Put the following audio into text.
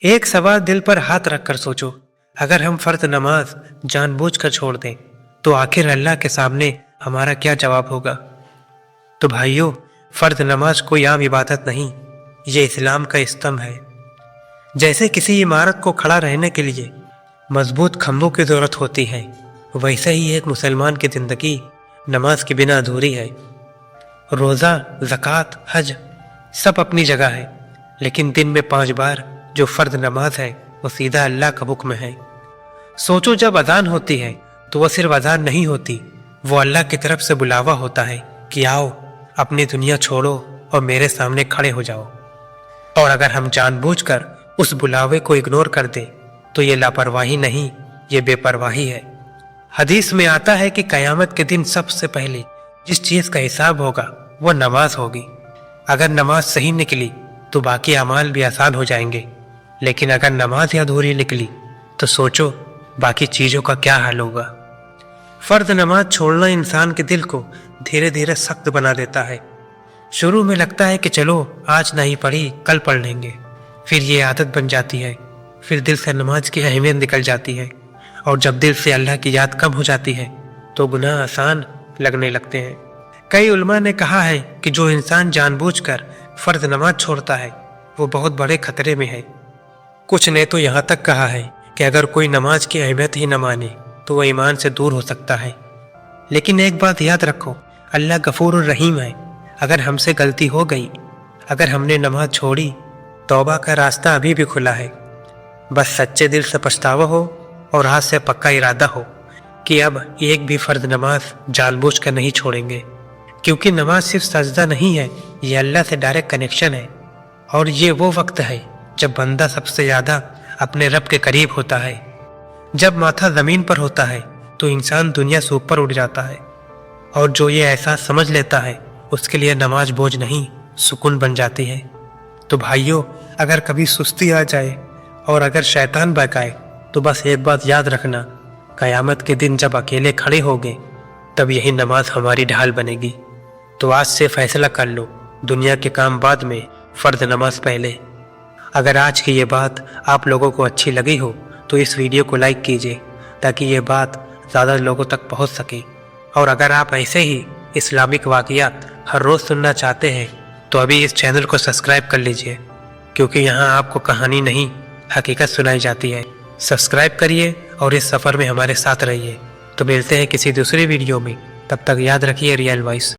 एक सवाल दिल पर हाथ रखकर सोचो, अगर हम फर्ज नमाज जानबूझकर छोड़ दें तो आखिर अल्लाह के सामने हमारा क्या जवाब होगा। तो भाइयों, फर्ज नमाज कोई आम इबादत नहीं, ये इस्लाम का स्तंभ है। जैसे किसी इमारत को खड़ा रहने के लिए मजबूत खंभों की जरूरत होती है, वैसे ही एक मुसलमान की जिंदगी नमाज के बिना अधूरी है। रोज़ा, ज़कात, हज सब अपनी जगह है, लेकिन दिन में 5 बार जो फर्ज नमाज है वो सीधा अल्लाह का हुक्म है। सोचो, जब अजान होती है तो वह सिर्फ अजान नहीं होती, वो अल्लाह की तरफ से बुलावा होता है कि आओ, अपनी दुनिया छोड़ो और मेरे सामने खड़े हो जाओ। और अगर हम जानबूझकर उस बुलावे को इग्नोर कर दें तो ये लापरवाही नहीं, ये बेपरवाही है। हदीस में आता है कि कयामत के दिन सबसे पहले जिस चीज़ का हिसाब होगा वो नमाज होगी। अगर नमाज सही निकली तो बाकी अमाल भी आसान हो जाएंगे, लेकिन अगर नमाज ही अधूरी निकली तो सोचो बाकी चीज़ों का क्या हाल होगा। फर्ज नमाज छोड़ना इंसान के दिल को धीरे धीरे सख्त बना देता है। शुरू में लगता है कि चलो आज नहीं पढ़ी कल पढ़ लेंगे, फिर ये आदत बन जाती है, फिर दिल से नमाज की अहमियत निकल जाती है, और जब दिल से अल्लाह की याद कम हो जाती है तो गुनाह आसान लगने लगते हैं। कई उलमा ने कहा है कि जो इंसान जानबूझकर फर्ज नमाज छोड़ता है वो बहुत बड़े खतरे में है। कुछ ने तो यहाँ तक कहा है कि अगर कोई नमाज की अहमियत ही न माने तो वह ईमान से दूर हो सकता है। लेकिन एक बात याद रखो, अल्लाह गफूर रहीम है। अगर हमसे गलती हो गई, अगर हमने नमाज छोड़ी, तौबा का रास्ता अभी भी खुला है। बस सच्चे दिल से पछतावा हो और हाथ से पक्का इरादा हो कि अब एक भी फर्ज नमाज जानबूझकर नहीं छोड़ेंगे, क्योंकि नमाज सिर्फ सजदा नहीं है, ये अल्लाह से डायरेक्ट कनेक्शन है। और ये वो वक्त है जब बंदा सबसे ज़्यादा अपने रब के करीब होता है। जब माथा ज़मीन पर होता है तो इंसान दुनिया से ऊपर उठ जाता है, और जो ये एहसास समझ लेता है उसके लिए नमाज बोझ नहीं, सुकून बन जाती है। तो भाइयों, अगर कभी सुस्ती आ जाए और अगर शैतान बहकाए तो बस एक बात याद रखना, क़यामत के दिन जब अकेले खड़े होंगे तब यही नमाज हमारी ढाल बनेगी। तो आज से फैसला कर लो, दुनिया के काम बाद में, फ़र्ज नमाज पहले। अगर आज की ये बात आप लोगों को अच्छी लगी हो तो इस वीडियो को लाइक कीजिए ताकि ये बात ज़्यादा लोगों तक पहुंच सके। और अगर आप ऐसे ही इस्लामिक वाक़ियात हर रोज़ सुनना चाहते हैं तो अभी इस चैनल को सब्सक्राइब कर लीजिए, क्योंकि यहाँ आपको कहानी नहीं हकीकत सुनाई जाती है। सब्सक्राइब करिए और इस सफ़र में हमारे साथ रहिए। तो मिलते हैं किसी दूसरी वीडियो में, तब तक याद रखिए रियल वॉइस।